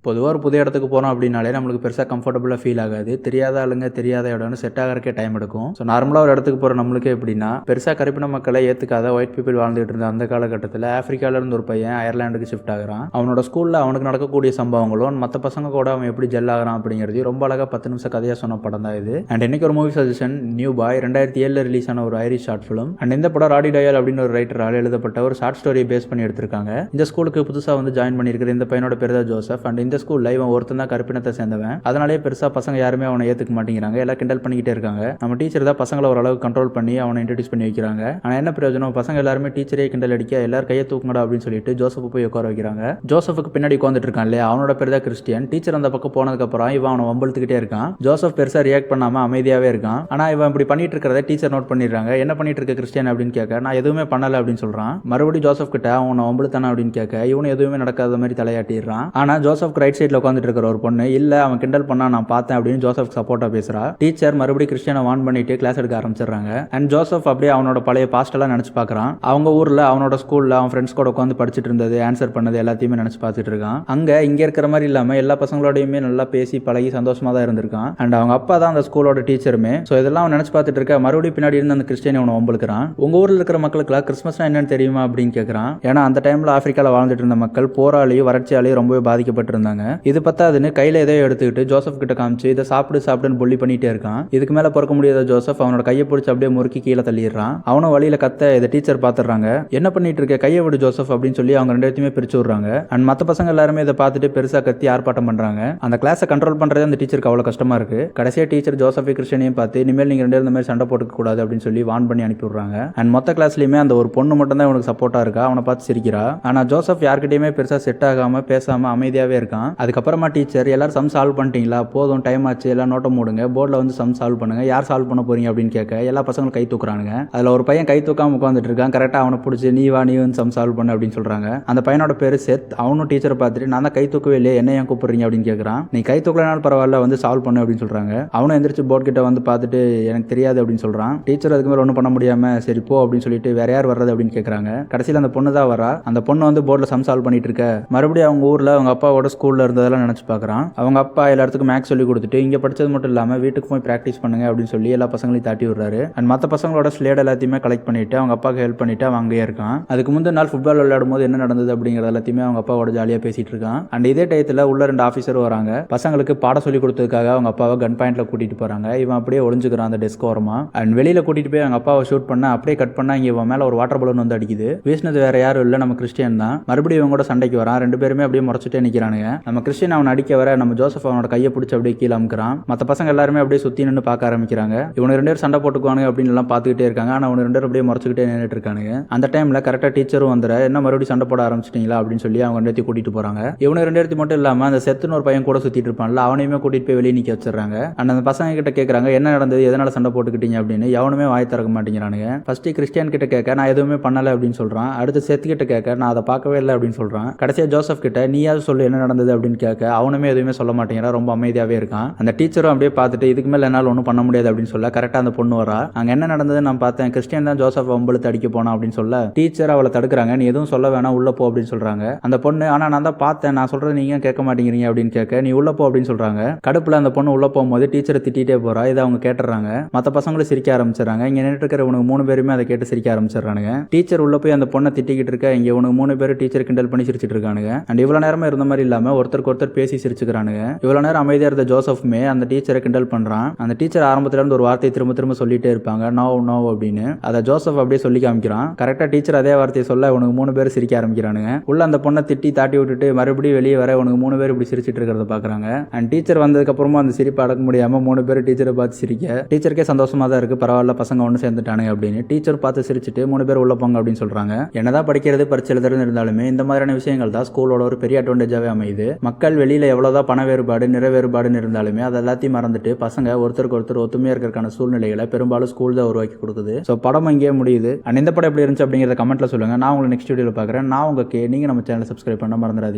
பொதுவாக ஒரு புதிய இடத்துக்கு போகிறோம் அப்படின்னாலே நம்மளுக்கு பெருசாக கம்ஃபர்டபுளாக ஃபீல் ஆகாது. தெரியாத ஆளுங்க, தெரியாத இடம்னு செட் ஆகிறக்கே டைம் எடுக்கும். ஸோ நார்மலாக ஒரு இடத்துக்கு போகிற நம்மளுக்கு எப்படின்னா, பெருசாக கருப்பின மக்களை ஏற்றுக்காத ஒயிட் பீப்பிள் வாழ்ந்துட்டு இருந்த அந்த காலகட்டத்தில் ஆஃப்ரிக்காவிலேருந்து ஒரு பையன் அயர்லாண்டுக்கு ஷிஃப்ட் ஆகிறான். அவனோட ஸ்கூலில் அவனுக்கு நடக்கக்கூடிய சம்பவங்களும் மற்ற பசங்க கூட அவன் எப்படி ஜெல் ஆகிறான் அப்படிங்கிறது ரொம்ப அழகாக 10 நிமிஷம் கதையாக சொன்ன படம் தான் இது. அண்ட் இன்னைக்கு ஒரு movie suggestion, new boy 2007 release ஆன ஒரு ஐரிஷ் ஷார்ட் ஃபிலிம். அண்ட் இந்த படம் ராடி டயல் அப்படின்னு ஒரு ரைட்டரால் எழுதப்பட்ட ஒரு ஷார்ட் ஸ்டோரியை பேஸ் பண்ணி எடுத்திருக்காங்க. இந்த ஸ்கூலுக்கு புதுசாக வந்து ஜாயின் பண்ணியிருக்கிற இந்த பையனோட பேர் தான் ஜோசப். அண்ட் இந்த ஸ்கூலில் இவன் ஒருத்தன் தான் கருப்பினத்தை சேர்ந்தவன். அதனாலே பெருசா பசங்க யாருமே அவனை ஏத்துக்க மாட்டேங்கிறாங்க. எல்லாம் கிண்டல் பண்ணிக்கிட்டே இருக்காங்க. நம்ம டீச்சர் தான் பசங்களை ஓரளவு கண்ட்ரோல் பண்ணி அவனை இன்ட்ரோடியூஸ் பண்ணி வைக்கிறாங்க. ஆனா என்ன பிரயோஜனம், பசங்க எல்லாருமே டீச்சரே கிண்டல் அடிக்க எல்லாரும் கையை தூக்குங்கடா அப்படின்னு சொல்லிட்டு ஜோசப் போய் உட்கார வைக்கிறாங்க. ஜோசப்புக்கு பின்னாடி உட்காந்துட்டு இருக்கான் இல்லையா, அவனோட பேர் தான் கிறிஸ்டியன். டீச்சர் அந்த பக்கம் போனதுக்கு அப்புறம் இவன் அவனை வம்பழுத்துக்கிட்டே இருக்கான். ஜோசப் பெருசா ரியாக்ட் பண்ணாம அமைதியாவே இருக்கான். ஆனா இவன் இப்படி பண்ணிட்டு இருக்கிறத டீச்சர் நோட் பண்ணிடுறாங்க. என்ன பண்ணிட்டு இருக்க கிறிஸ்டியன் அப்படின்னு கேட்க, நான் எதுவுமே பண்ணல அப்படின்னு சொல்றான். மறுபடியும் ஜோசப் கிட்ட அவனை வம்பழுத்தானா அப்படின்னு கேட்க, இவனு எதுவுமே நடக்காத மாதிரி தலையாட்டிடுறான். ஆனா ஜோசப் ரைட் சைட்ல உட்காந்துட்டு இருக்கிற ஒரு பொண்ணு, இல்ல அவன் கிண்டல் பண்ணா நான் பார்த்தேன் அப்படின்னு ஜோசப் சப்போர்ட்டா பேசுறா. டீச்சர் மறுபடியும் கிறிஸ்டியனை வான் பண்ணிட்டு கிளாஸ் எடுக்க ஆரம்பிச்சிடுறாங்க. அண்ட் ஜோசப் அப்படியே அவனோட பழைய பாஸ்ட் எல்லாம் நினைச்சு பார்க்கறான். அவங்க ஊர்ல அவனோட ஸ்கூல்ல அவன் ஃப்ரெண்ட்ஸ் கூட உட்காந்து படிச்சுட்டு இருந்தது, ஆன்சர் பண்ணது எல்லாத்தையுமே நினைச்சு பார்த்துட்டு இருக்கான். அங்க இங்க இருக்கிற மாதிரி இல்லாம எல்லா பசங்களோடையுமே நல்லா பேசி பழகி சந்தோஷமா தான் இருந்திருக்கான். அண்ட் அவங்க அப்பா தான் அந்த ஸ்கூலோட டீச்சருமே. ஸோ இதெல்லாம் அவன் நினைச்சு பார்த்துட்டு இருக்க, மறுபடியும் பின்னாடி இருந்து அந்த கிறிஸ்டியனை அவனை வம்பளுக்கிறான். உங்க ஊர்ல இருக்கிற மக்களுக்குலாம் கிறிஸ்மஸ்னா என்னன்னு தெரியுமா அப்படின்னு கேட்கறான். ஏன்னா அந்த டைம்ல ஆப்பிரிக்கால வாழ்ந்துட்டு இருந்த மக்கள் போராலையும் வறட்சியாலையும் ரொம்பவே பாதிக்கப்பட்டிருந்தாங்க. இது பத்தாதுன்னு கையில எதையோ எடுத்துக்கிட்டு ஜோசப் கிட்ட காமிச்சு இதை சாப்பிடுன்னு பொல்லி பண்ணிட்டே இருக்கான். இதுக்கு மேல பொறுக்க முடியாத ஜோசப் அவனோட கையை பிடிச்சி அப்படியே முறுக்கி கீழே தள்ளிடுறான். அவனும் வழியில கத்த இதை டீச்சர் பாத்துறாங்க. என்ன பண்ணிட்டு இருக்க, கையை விடு ஜோசப் அப்படின்னு சொல்லி அவங்க ரெண்டு பேருமே பிரிச்சு விடுறாங்க. அண்ட் மற்ற பசங்க எல்லாருமே இதை பார்த்துட்டு பெருசா கத்தி ஆர்ப்பாட்டம் பண்றாங்க. அந்த கிளாஸை கண்ட்ரோல் பண்றது அந்த டீச்சருக்கு அவ்வளவு கஷ்டமா இருக்கு. கடைசியா டீச்சர் ஜோசப் கிறிஸ்டியனையும் பார்த்து இனிமேல் நீங்க ரெண்டு இந்த மாதிரி சண்டை போட்டுக்க கூடாது அப்படின்னு சொல்லி வான் பண்ணி அனுப்பி விடுறாங்க. அண்ட் மொத்த கிளாஸ்லயுமே அந்த ஒரு பொண்ணு மட்டும் தான் இவனுக்கு சப்போர்ட்டா இருக்கா. அவனை பார்த்து சிரிக்கிறா. ஆனா ஜோசப் யார்கிட்டயுமே பெருசா செட் ஆகாம பேசாம அமைதியாவே இருக்கான். அதுக்கப்புறமா டீச்சர் எல்லாரும் சம் சால்வ் பண்ணிட்டீங்களா, போதும் டைம் ஆச்சு, எல்லாம் நோட்டை மூடுங்க, போர்டில் வந்து சம் சால்வ் பண்ணுங்க, யார் சால்வ் பண்ண போறீங்க அப்படின்னு கேட்க எல்லா பசங்களும் கை தூக்குறானுங்க. அதுல ஒரு பையன் கை தூக்காம உட்காந்துட்டு இருக்கான். கரெக்டா அவனை பிடிச்சி நீ வந்து சம் சால்வ் பண்ணு அப்படின்னு சொல்றாங்க. அந்த பையனோட பேரு செத். அவனும் டீச்சரை பார்த்துட்டு நான் தான் கை தூக்கவே இல்லையே, என்ன ஏன் கூப்பிடுறீங்க அப்படின்னு கேட்கறான். நீ கை தூக்கலனாலும் பரவாயில்ல, வந்து சால்வ் பண்ணு அப்படின்னு சொல்றாங்க. அவனும் எந்திரிச்சு போர்ட் கிட்ட வந்து பார்த்துட்டு எனக்கு தெரியாது அப்படின்னு சொல்றான். டீச்சர் அதுக்கு மேல ஒன்றும் பண்ண முடியாம சரி போ அப்படின்னு சொல்லிட்டு வேற யார் வர்றது அப்படின்னு கேட்கறாங்க. கடைசியில் அந்த பொண்ணு தான் வரா. அந்த பொண்ணு வந்து போர்டில் சம் சால்வ் பண்ணிட்டு இருக்க, மறுபடியும் அவங்க ஊர்ல அவங்க அப்பாவோட ஸ்கூல்ல இருந்ததெல்லாம் நினைச்சு பார்க்கறான். அவங்க அப்பா எல்லாத்துக்கும் மேக்ஸ் சொல்லி கொடுத்துட்டு இங்க படிச்சது மட்டும் இல்லாம வீட்டுக்கு போய் பிராக்டிஸ் பண்ணுங்க அப்படின்னு சொல்லி எல்லா பசங்களையும் தாட்டி விடுறாரு. அண்ட் மற்ற பசங்களோட ஸ்லேட் எல்லாத்தையுமே கலெக்ட் பண்ணிட்டு அவங்க அப்பாவுக்கு ஹெல்ப் பண்ணிட்டு அவன் அங்கேயே இருக்கான். அதுக்கு முந்தின நாள் ஃபுட்பால் விளையாடும் போது என்ன நடந்தது அப்படிங்கறது எல்லாத்தையுமே அவங்க அப்பாவோட ஜாலியா பேசிட்டு இருக்கான். அண்ட் இதே டயத்துல உள்ள 2 ஆஃபீஸர் வராங்க. பசங்களுக்கு பாடம் சொல்லி கொடுத்ததுக்காக அவங்க அப்பாவை கன் பாயிண்ட்ல கூட்டிட்டு போறாங்க. இவன் அப்படியே ஒளிஞ்சுக்கிறான் அந்த டெஸ்க் ஓரமா. அண்ட் வெளியில கூட்டிட்டு போய் அவங்க அப்பாவை ஷூட் பண்ண அப்படியே கட் பண்ணா இங்க இவன் மேல ஒரு வாட்டர் பலூன் வந்து அடிக்குது. வீசினது வேற யாரும் இல்ல, நம்ம கிறிஸ்டியன் தான். மறுபடியும் இவங்க கூட சண்டைக்கு வரான். 2 பேருமே அப்படியே முறைச்சிட்டே நிக்கிறானுங்க. நம்ம கிறிஸ்டியன் அவன் அடிக்க வர நம்ம ஜோசப் அவனோட கையை பிடிச்சி அப்படியே கீழே அமுக்குறான். மற்ற பசங்க எல்லாருமே அப்படியே சுத்தி நின்று பார்க்க ஆரம்பிக்கிறாங்க. இவனுக்கு 2 பேரும் சண்டை போட்டுக்குவானுங்க அப்படின்னு எல்லாம் பார்த்துக்கிட்டே இருக்காங்க. ஆனா அவனு 2 பேரும் அப்படியே முறைச்சிக்கிட்டே நின்றுட்டு இருக்கானுங்க. அந்த டைம்ல கரெக்டா டீச்சரும் வந்துற, என்ன மறுபடியும் சண்டை போட ஆரம்பிச்சிட்டீங்களா அப்படின்னு சொல்லி அவங்க 2 பேரும் கூட்டிட்டு போறாங்க. இவனு 2 பேரும் மட்டும் இல்லாம அந்த செத்துன்னு ஒரு பையன் கூட சுத்திட்டு இருப்பான்ல, அவனையுமே கூட்டிட்டு போய் வெளியே நிக்க வச்சிடறாங்க. அந்த பசங்க கிட்ட கேட்கறாங்க என்ன நடந்தது, எதனால சண்டை போட்டுக்கிட்டீங்க அப்படின்னு. எவனுமே வாய் திறக்க மாட்டேங்கிறானுங்க. ஃபர்ஸ்ட் கிறிஸ்டியன் கிட்ட கேட்க நான் எதுவுமே பண்ணல அப்படின்னு சொல்றான். அடுத்து செத்து கிட்ட கேட்க நான் அதை பார்க்கவே இல்லை அப்படின்னு சொல்றான். கடைசியா ஜோசப் கிட்ட நீயாவது சொல்லு என்ன நடந்தது அப்படின்னு கேட்க அவனுமே எதுவுமே சொல்ல மாட்டேங்கிறான். ரொம்ப அமைதியாவே இருக்கான். அந்த டீச்சரும் அப்படியே பார்த்துட்டு இதுக்கு மேல என்னால ஒன்றும் பண்ண முடியாது அப்படின்னு சொல்ல கரெக்டா அந்த பொண்ணு வரா. அங்க என்ன நடந்தது நான் பார்த்தேன், கிறிஸ்டியன் தான் ஜோசப் வம்பளுத்து அடிக்க போனா அப்படின்னு சொல்ல டீச்சர் அவளை தடுக்கிறாங்க. நீ எதுவும் சொல்ல வேணாம், உள்ள போ அப்படின்னு சொல்றாங்க. அந்த பொண்ணு ஆனா நான் தான் பார்த்தேன், நான் சொல்றது நீங்க கேட்க மாட்டேங்கிறீங்க அப்படின்னு கேட்க நீ உள்ள போ அப்படின்னு சொல்றாங்க. கடுப்புல அந்த பொண்ணு உள்ள போகும்போது டீச்சரை திட்டிட்டே போறா. இதை அவங்க கேட்டுறாங்க. மற்ற பசங்களும் சிரிக்க ஆரம்பிச்சிடறாங்க. இங்க நின்று இருக்கிற உனக்கு 3 பேருமே அதை கேட்டு சிரிக்க ஆரம்பிச்சிடறானுங்க. டீச்சர் உள்ள போய் அந்த பொண்ணை திட்டிக்கிட்டு இருக்க, இங்க உனக்கு 3 பேர் டீச்சர் கிண்டல் பண்ணி சிரிச்சிட்டு இருக்கானுங்க. அண்ட் இவ்வளவு நேரமா இருந்த மாதிரி இல்லாம ஒருத்தருக்கு ஒருத்தர் பேசி சிரிச்சுக்கிறானுங்க. இவ்வளவு நேரம் அமைதியா இருந்த ஜோசப்மே அந்த டீச்சரை கிண்டல் பண்றான். அந்த டீச்சர் ஆரம்பத்துல இருந்து ஒரு வார்த்தையை திரும்ப திரும்ப சொல்லிட்டே இருப்பாங்க, நோ நோ அப்படின்னு. அதை ஜோசப் அப்படியே சொல்லி காமிக்கிறான். கரெக்டா டீச்சர் அதே வார்த்தையை சொல்ல உனக்கு 3 பேர் சிரிக்க ஆரம்பிக்கிறானுங்க. உள்ள அந்த பொண்ணை திட்டி தாட்டி விட்டுட்டு மறுபடியும் வெளியே வர உனக்கு 3 பேர் இப்படி சிரிச்சிட்டு இருக்கிறத பாக்குறாங்க. அண்ட் டீச்சர் வந்ததுக்கு அப்புறமா அந்த சிரிப்பு அடக்க முடியாம 3 பேர் டீச்சரை பார்த்து சிரிக்க டீச்சருக்கே சந்தோஷமா தான் இருக்கு. பரவாயில்ல பசங்க ஒன்று சேர்ந்துட்டானுங்க அப்படின்னு. டீச்சர் பார்த்து சிரிச்சுட்டு 3 பேர் உள்ள போங்க அப்படின்னு சொல்றாங்க. என்னதான் படிக்கிறது பரிச்சை எழுதுறது இருந்தாலுமே இந்த மாதிரியான விஷயங்கள் தான் ஸ்கூலோட ஒரு பெரிய அட்வான்டேஜாவே அமையுது. மக்கள் வெளியில எவ்வளவுதான் பண வேறுபாடு நிற வேறுபாடுன்னு இருந்தாலுமே அதை எல்லாத்தையும் மறந்துட்டு பசங்க ஒருத்தருக்கு ஒருத்தர் ஒத்துமையா இருக்கிறதுக்கான சூழ்நிலைகளை பெரும்பாலும் ஸ்கூல் தான் உருவாக்கி கொடுக்குது. ஸோ படம் இங்கே முடியுது. அண்ட் இந்த படம் எப்படி இருந்துச்சு அப்படிங்கிறத கமெண்ட்ல சொல்லுங்க. நான் உங்களை நெக்ஸ்ட் வீடியோல பார்க்குறேன். நான் உங்க நீங்க நம்ம சேனலை சப்ஸ்கிரைப் பண்ண மறந்துடாதீங்க.